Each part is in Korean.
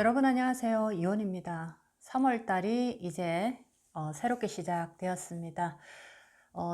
여러분 안녕하세요. 이온입니다. 3월 달이 이제 새롭게 시작되었습니다.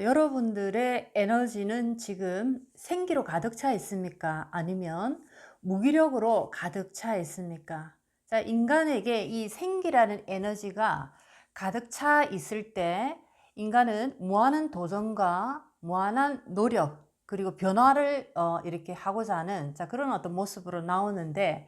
여러분들의 에너지는 지금 생기로 가득 차 있습니까? 아니면 무기력으로 가득 차 있습니까? 자, 인간에게 이 생기라는 에너지가 가득 차 있을 때 인간은 무한한 도전과 무한한 노력 그리고 변화를 이렇게 하고자 하는 그런 어떤 모습으로 나오는데,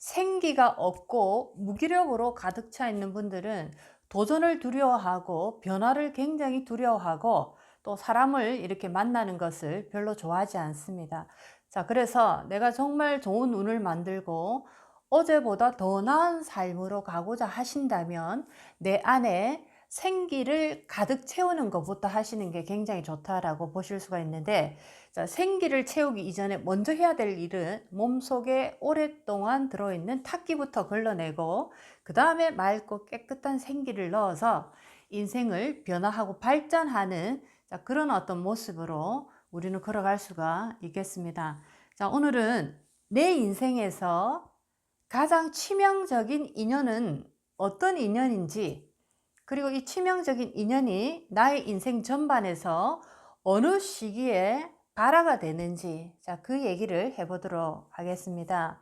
생기가 없고 무기력으로 가득 차 있는 분들은 도전을 두려워하고 변화를 굉장히 두려워하고 또 사람을 이렇게 만나는 것을 별로 좋아하지 않습니다. 자, 그래서 내가 정말 좋은 운을 만들고 어제보다 더 나은 삶으로 가고자 하신다면 내 안에 생기를 가득 채우는 것부터 하시는 게 굉장히 좋다라고 보실 수가 있는데, 자, 생기를 채우기 이전에 먼저 해야 될 일은 몸속에 오랫동안 들어있는 탁기부터 걸러내고 그 다음에 맑고 깨끗한 생기를 넣어서 인생을 변화하고 발전하는 그런 어떤 모습으로 우리는 걸어갈 수가 있겠습니다. 자, 오늘은 내 인생에서 가장 치명적인 인연은 어떤 인연인지, 그리고 이 치명적인 인연이 나의 인생 전반에서 어느 시기에 발화가 되는지, 그 얘기를 해보도록 하겠습니다.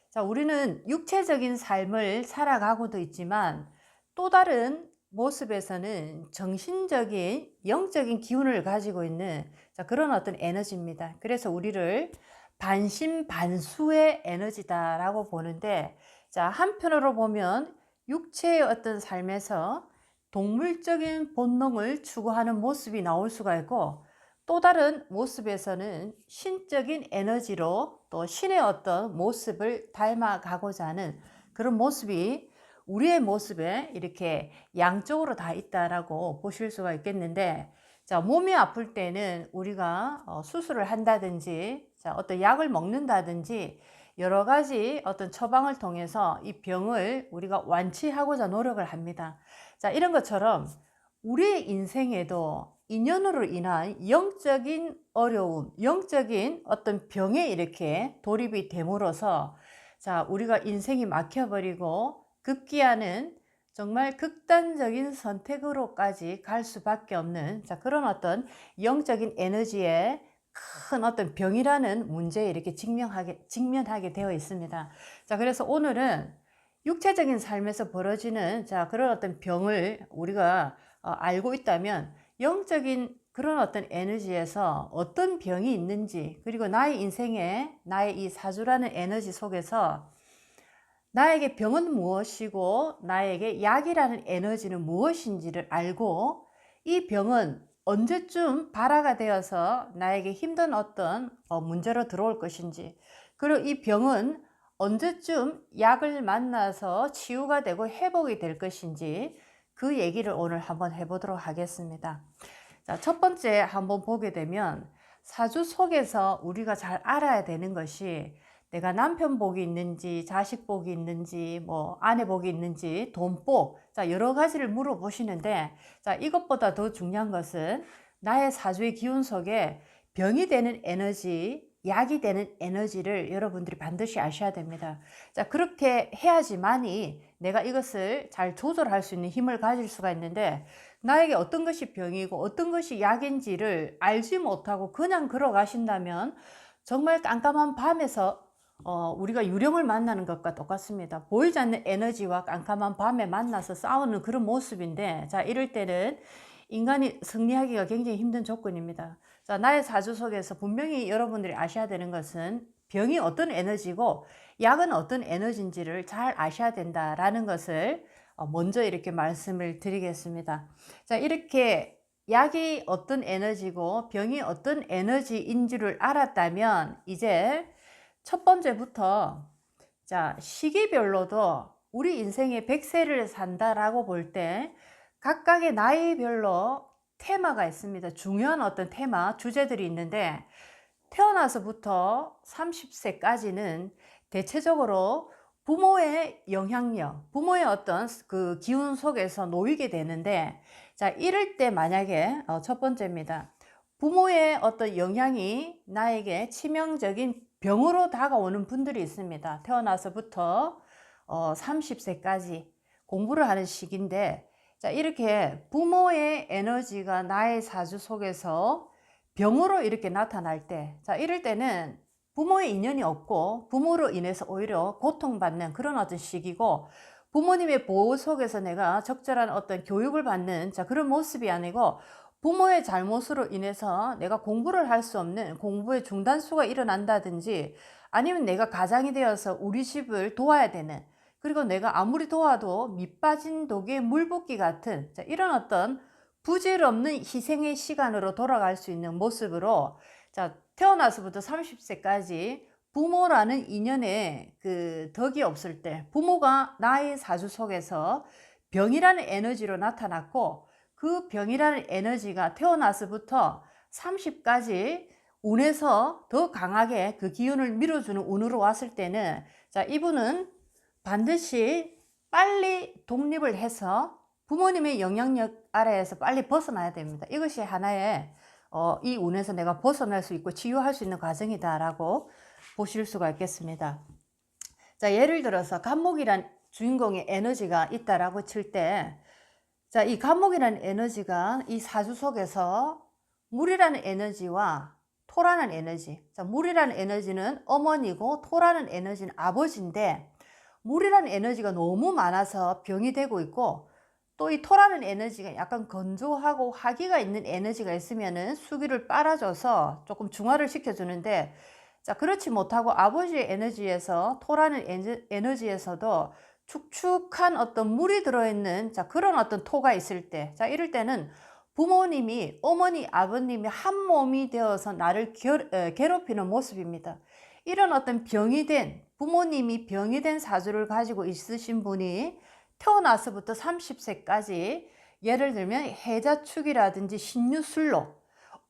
자, 우리는 육체적인 삶을 살아가고도 있지만 또 다른 모습에서는 정신적인 영적인 기운을 가지고 있는 그런 어떤 에너지입니다. 그래서 우리를 반신반수의 에너지다라고 보는데, 자, 한편으로 보면 육체의 어떤 삶에서 동물적인 본능을 추구하는 모습이 나올 수가 있고, 또 다른 모습에서는 신적인 에너지로 또 신의 어떤 모습을 닮아가고자 하는 그런 모습이 우리의 모습에 이렇게 양쪽으로 다 있다라고 보실 수가 있겠는데, 자, 몸이 아플 때는 우리가 수술을 한다든지 어떤 약을 먹는다든지 여러 가지 어떤 처방을 통해서 이 병을 우리가 완치하고자 노력을 합니다. 자, 이런 것처럼 우리의 인생에도 인연으로 인한 영적인 어려움, 영적인 어떤 병에 이렇게 돌입이 됨으로써 자, 우리가 인생이 막혀버리고 급기야는 정말 극단적인 선택으로까지 갈 수밖에 없는 그런 어떤 영적인 에너지의 큰 어떤 병이라는 문제에 이렇게 직면하게 되어 있습니다. 자, 그래서 오늘은 육체적인 삶에서 벌어지는 그런 어떤 병을 우리가 알고 있다면 영적인 그런 어떤 에너지에서 어떤 병이 있는지, 그리고 나의 인생에 나의 이 사주라는 에너지 속에서 나에게 병은 무엇이고 나에게 약이라는 에너지는 무엇인지를 알고 이 병은 언제쯤 발화가 되어서 나에게 힘든 어떤 문제로 들어올 것인지, 그리고 이 병은 언제쯤 약을 만나서 치유가 되고 회복이 될 것인지, 그 얘기를 오늘 한번 해보도록 하겠습니다. 자, 첫 번째 한번 보게 되면 사주 속에서 우리가 잘 알아야 되는 것이 내가 남편 복이 있는지 자식 복이 있는지 뭐 아내 복이 있는지 돈복, 여러 가지를 물어보시는데, 이것보다 더 중요한 것은 나의 사주의 기운 속에 병이 되는 에너지, 약이 되는 에너지를 여러분들이 반드시 아셔야 됩니다. 자, 그렇게 해야지만이 내가 이것을 잘 조절할 수 있는 힘을 가질 수가 있는데, 나에게 어떤 것이 병이고 어떤 것이 약인지를 알지 못하고 그냥 걸어가신다면 정말 깜깜한 밤에서 우리가 유령을 만나는 것과 똑같습니다. 보이지 않는 에너지와 깜깜한 밤에 만나서 싸우는 그런 모습인데, 자, 이럴 때는 인간이 승리하기가 굉장히 힘든 조건입니다. 자, 나의 사주 속에서 분명히 여러분들이 아셔야 되는 것은 병이 어떤 에너지고 약은 어떤 에너지인지를 잘 아셔야 된다라는 것을 먼저 이렇게 말씀을 드리겠습니다. 자, 이렇게 약이 어떤 에너지고 병이 어떤 에너지인 줄을 알았다면 이제 첫 번째부터 자, 시기별로도 우리 인생의 100세를 산다라고 볼 때 각각의 나이별로 테마가 있습니다. 중요한 어떤 테마, 주제들이 있는데, 태어나서부터 30세까지는 대체적으로 부모의 영향력, 부모의 어떤 그 기운 속에서 놓이게 되는데, 자, 이럴 때 만약에 첫 번째입니다. 부모의 어떤 영향이 나에게 치명적인 병으로 다가오는 분들이 있습니다. 태어나서부터 30세까지 공부를 하는 시기인데, 자, 이렇게 부모의 에너지가 나의 사주 속에서 병으로 이렇게 나타날 때, 자, 이럴 때는 부모의 인연이 없고 부모로 인해서 오히려 고통받는 그런 어떤 시기고, 부모님의 보호 속에서 내가 적절한 어떤 교육을 받는 자, 그런 모습이 아니고, 부모의 잘못으로 인해서 내가 공부를 할 수 없는 공부의 중단수가 일어난다든지, 아니면 내가 가장이 되어서 우리 집을 도와야 되는, 그리고 내가 아무리 도와도 밑빠진 독에 물 붓기 같은, 자, 이런 어떤 부질없는 희생의 시간으로 돌아갈 수 있는 모습으로, 자, 태어나서부터 30세까지 부모라는 인연에 그 덕이 없을 때, 부모가 나의 사주 속에서 병이라는 에너지로 나타났고, 그 병이라는 에너지가 태어나서부터 30까지 운에서 더 강하게 그 기운을 밀어주는 운으로 왔을 때는, 자, 이분은 반드시 빨리 독립을 해서 부모님의 영향력 아래에서 빨리 벗어나야 됩니다. 이것이 하나의 이 운에서 내가 벗어날 수 있고 치유할 수 있는 과정이다라고 보실 수가 있겠습니다. 자, 예를 들어서 간목이란 주인공의 에너지가 있다라고 칠 때, 자, 이 간목이라는 에너지가 이 사주 속에서 물이라는 에너지와 토라는 에너지, 자, 물이라는 에너지는 어머니고 토라는 에너지는 아버지인데, 물이라는 에너지가 너무 많아서 병이 되고 있고, 또 이 토라는 에너지가 약간 건조하고 화기가 있는 에너지가 있으면은 수기를 빨아줘서 조금 중화를 시켜주는데, 자, 그렇지 못하고 아버지의 에너지에서, 토라는 에너지에서도 축축한 어떤 물이 들어있는, 자, 그런 어떤 토가 있을 때, 자, 이럴 때는 부모님이, 어머니, 아버님이 한 몸이 되어서 나를 괴롭히는 모습입니다. 이런 어떤 병이 된, 부모님이 병이 된 사주를 가지고 있으신 분이 태어나서부터 30세까지 예를 들면 해자축이라든지 신유술로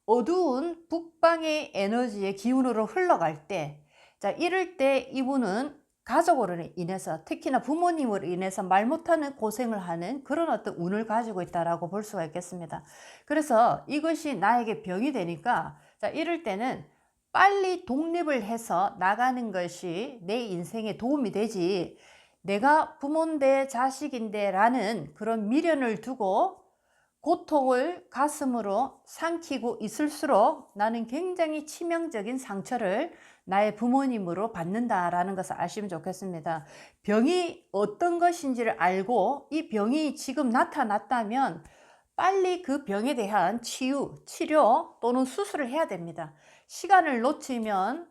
어두운 북방의 에너지의 기운으로 흘러갈 때, 자, 이럴 때 이분은 가족으로 인해서, 특히나 부모님으로 인해서 말 못하는 고생을 하는 그런 어떤 운을 가지고 있다라고 볼 수가 있겠습니다. 그래서 이것이 나에게 병이 되니까, 자, 이럴 때는 빨리 독립을 해서 나가는 것이 내 인생에 도움이 되지, 내가 부모인데 자식인데 라는 그런 미련을 두고 고통을 가슴으로 삼키고 있을수록 나는 굉장히 치명적인 상처를 나의 부모님으로 받는다라는 것을 아시면 좋겠습니다. 병이 어떤 것인지를 알고 이 병이 지금 나타났다면 빨리 그 병에 대한 치유, 치료 또는 수술을 해야 됩니다. 시간을 놓치면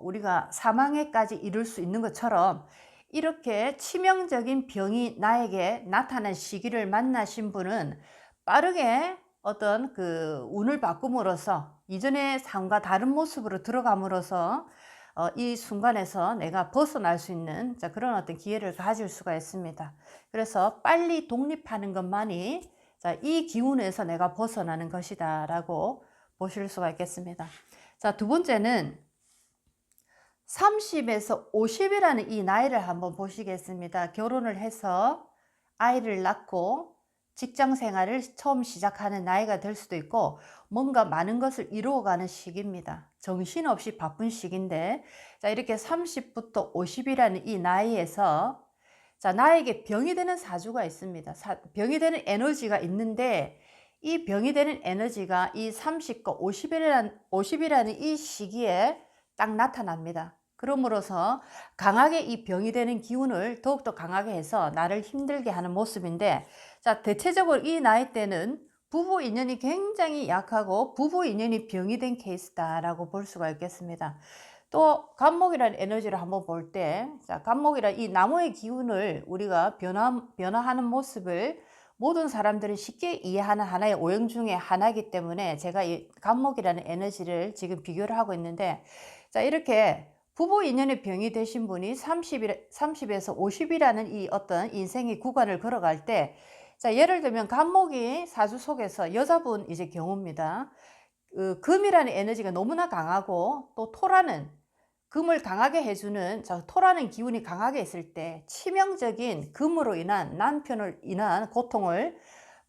우리가 사망에까지 이를 수 있는 것처럼, 이렇게 치명적인 병이 나에게 나타난 시기를 만나신 분은 빠르게 어떤 그 운을 바꿈으로써 이전의 삶과 다른 모습으로 들어감으로써 이 순간에서 내가 벗어날 수 있는, 자, 그런 어떤 기회를 가질 수가 있습니다. 그래서 빨리 독립하는 것만이, 자, 이 기운에서 내가 벗어나는 것이다 라고 보실 수가 있겠습니다. 자, 두 번째는 30에서 50이라는 이 나이를 한번 보시겠습니다. 결혼을 해서 아이를 낳고 직장 생활을 처음 시작하는 나이가 될 수도 있고, 뭔가 많은 것을 이루어가는 시기입니다. 정신없이 바쁜 시기인데, 자, 이렇게 30부터 50이라는 이 나이에서, 자, 나에게 병이 되는 사주가 있습니다. 병이 되는 에너지가 있는데, 이 병이 되는 에너지가 이 30과 50이라는 이 시기에 딱 나타납니다. 그러므로서 강하게 이 병이 되는 기운을 더욱더 강하게 해서 나를 힘들게 하는 모습인데, 자, 대체적으로 이 나이 때는 부부 인연이 굉장히 약하고 부부 인연이 병이 된 케이스다라고 볼 수가 있겠습니다. 또 간목이라는 에너지를 한번 볼 때, 자, 간목이란 이 나무의 기운을 우리가 변화하는 모습을 모든 사람들은 쉽게 이해하는 하나의 오행 중에 하나이기 때문에 제가 이 간목이라는 에너지를 지금 비교를 하고 있는데, 자, 이렇게 부부 인연의 병이 되신 분이 30에서 50이라는 이 어떤 인생의 구간을 걸어갈 때, 자, 예를 들면 간목이 사주 속에서 여자분 이제 경우입니다. 금이라는 에너지가 너무나 강하고, 또 토라는 금을 강하게 해주는, 자, 토라는 기운이 강하게 있을 때 치명적인 금으로 인한 남편을 인한 고통을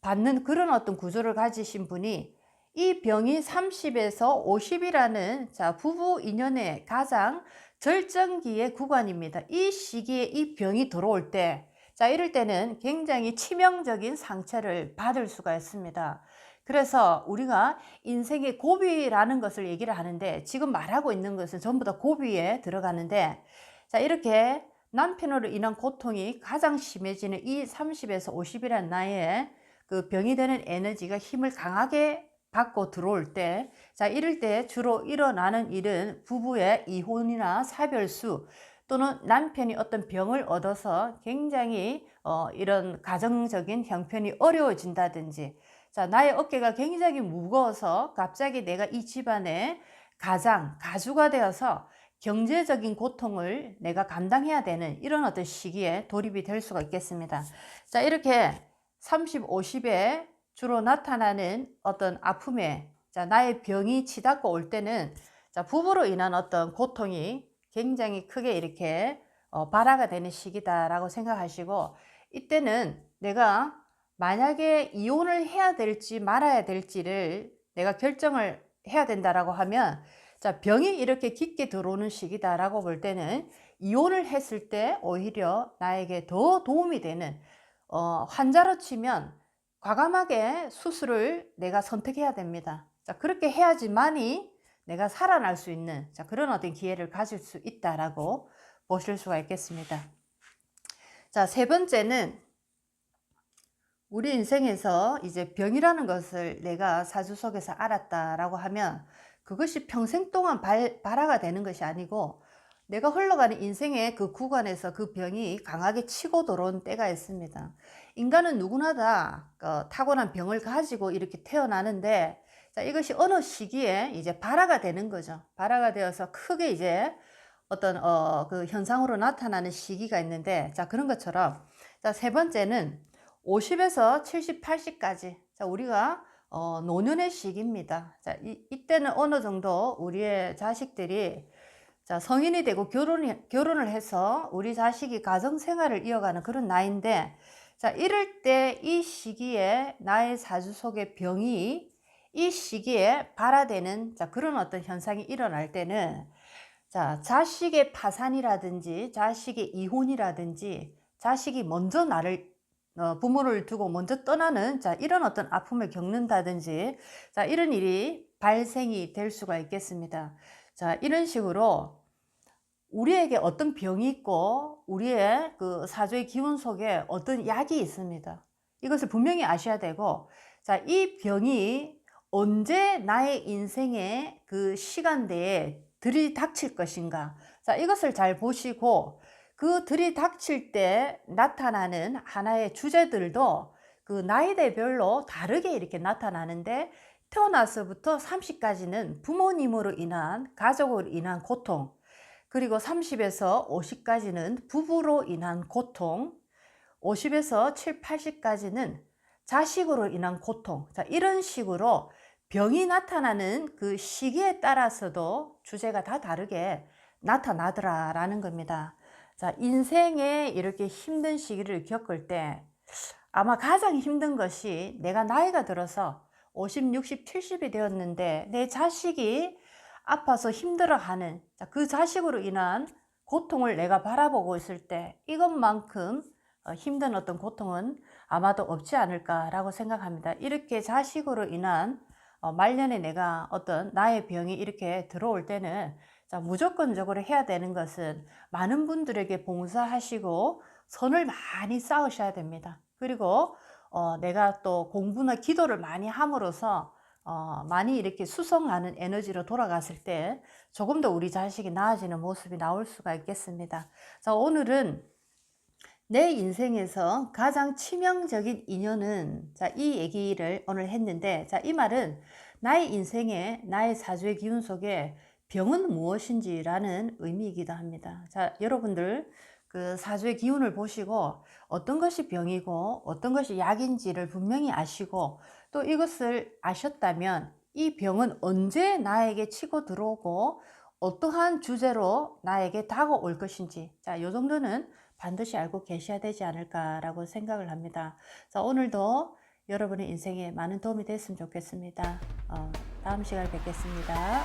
받는 그런 어떤 구조를 가지신 분이, 이 병이 30에서 50이라는, 자, 부부 인연의 가장 절정기의 구간입니다. 이 시기에 이 병이 들어올 때, 자, 이럴 때는 굉장히 치명적인 상처를 받을 수가 있습니다. 그래서 우리가 인생의 고비라는 것을 얘기를 하는데, 지금 말하고 있는 것은 전부 다 고비에 들어가는데, 자, 이렇게 남편으로 인한 고통이 가장 심해지는 이 30에서 50이라는 나이에 그 병이 되는 에너지가 힘을 강하게 받고 들어올 때, 자, 이럴 때 주로 일어나는 일은 부부의 이혼이나 사별수, 또는 남편이 어떤 병을 얻어서 굉장히 이런 가정적인 형편이 어려워진다든지, 자, 나의 어깨가 굉장히 무거워서 갑자기 내가 이 집안의 가주가 되어서 경제적인 고통을 내가 감당해야 되는 이런 어떤 시기에 돌입이 될 수가 있겠습니다. 자, 이렇게 30, 50에 주로 나타나는 어떤 아픔에, 자, 나의 병이 치닫고 올 때는, 자, 부부로 인한 어떤 고통이 굉장히 크게 이렇게 발화가 되는 시기다라고 생각하시고, 이때는 내가 만약에 이혼을 해야 될지 말아야 될지를 내가 결정을 해야 된다라고 하면, 자, 병이 이렇게 깊게 들어오는 시기다라고 볼 때는 이혼을 했을 때 오히려 나에게 더 도움이 되는, 환자로 치면 과감하게 수술을 내가 선택해야 됩니다. 자, 그렇게 해야지만이 내가 살아날 수 있는, 자, 그런 어떤 기회를 가질 수 있다라고 보실 수가 있겠습니다. 자, 세 번째는 우리 인생에서 이제 병이라는 것을 내가 사주 속에서 알았다라고 하면 그것이 평생 동안 발화가 되는 것이 아니고, 내가 흘러가는 인생의 그 구간에서 그 병이 강하게 치고 들어온 때가 있습니다. 인간은 누구나 다 타고난 병을 가지고 이렇게 태어나는데, 자, 이것이 어느 시기에 이제 발화가 되는 거죠. 발화가 되어서 크게 이제 어떤 그 현상으로 나타나는 시기가 있는데, 자, 그런 것처럼, 자, 세 번째는 50에서 70, 80까지, 자, 우리가 노년의 시기입니다. 자, 이때는 어느 정도 우리의 자식들이, 자, 성인이 되고 결혼을 해서 우리 자식이 가정 생활을 이어가는 그런 나이인데, 자, 이럴 때 이 시기에 나의 사주 속의 병이 이 시기에 발화되는, 자, 그런 어떤 현상이 일어날 때는, 자, 자식의 파산이라든지 자식의 이혼이라든지 자식이 먼저 부모를 두고 먼저 떠나는, 자, 이런 어떤 아픔을 겪는다든지, 자, 이런 일이 발생이 될 수가 있겠습니다. 자, 이런 식으로 우리에게 어떤 병이 있고 우리의 그 사주의 기운 속에 어떤 약이 있습니다. 이것을 분명히 아셔야 되고, 자, 이 병이 언제 나의 인생의 그 시간대에 들이닥칠 것인가, 자, 이것을 잘 보시고, 그 들이닥칠 때 나타나는 하나의 주제들도 그 나이대별로 다르게 이렇게 나타나는데, 태어나서부터 30까지는 부모님으로 인한, 가족으로 인한 고통, 그리고 30에서 50까지는 부부로 인한 고통, 50에서 7, 80까지는 자식으로 인한 고통, 자, 이런 식으로 병이 나타나는 그 시기에 따라서도 주제가 다 다르게 나타나더라라는 겁니다. 자, 인생에 이렇게 힘든 시기를 겪을 때 아마 가장 힘든 것이, 내가 나이가 들어서 50, 60, 70이 되었는데 내 자식이 아파서 힘들어하는, 자, 그 자식으로 인한 고통을 내가 바라보고 있을 때, 이것만큼 힘든 어떤 고통은 아마도 없지 않을까라고 생각합니다. 이렇게 자식으로 인한 말년에 내가 어떤 나의 병이 이렇게 들어올 때는, 자, 무조건적으로 해야 되는 것은 많은 분들에게 봉사하시고 선을 많이 쌓으셔야 됩니다. 그리고 내가 또 공부나 기도를 많이 함으로써 많이 이렇게 수성하는 에너지로 돌아갔을 때 조금 더 우리 자식이 나아지는 모습이 나올 수가 있겠습니다. 자, 오늘은 내 인생에서 가장 치명적인 인연은, 자, 이 얘기를 오늘 했는데, 자, 이 말은 나의 인생에 나의 사주의 기운 속에 병은 무엇인지라는 의미이기도 합니다. 자, 여러분들 그 사주의 기운을 보시고 어떤 것이 병이고 어떤 것이 약인지를 분명히 아시고, 또 이것을 아셨다면 이 병은 언제 나에게 치고 들어오고 어떠한 주제로 나에게 다가올 것인지, 자, 요 정도는 반드시 알고 계셔야 되지 않을까라고 생각을 합니다. 자, 오늘도 여러분의 인생에 많은 도움이 됐으면 좋겠습니다. 다음 시간에 뵙겠습니다.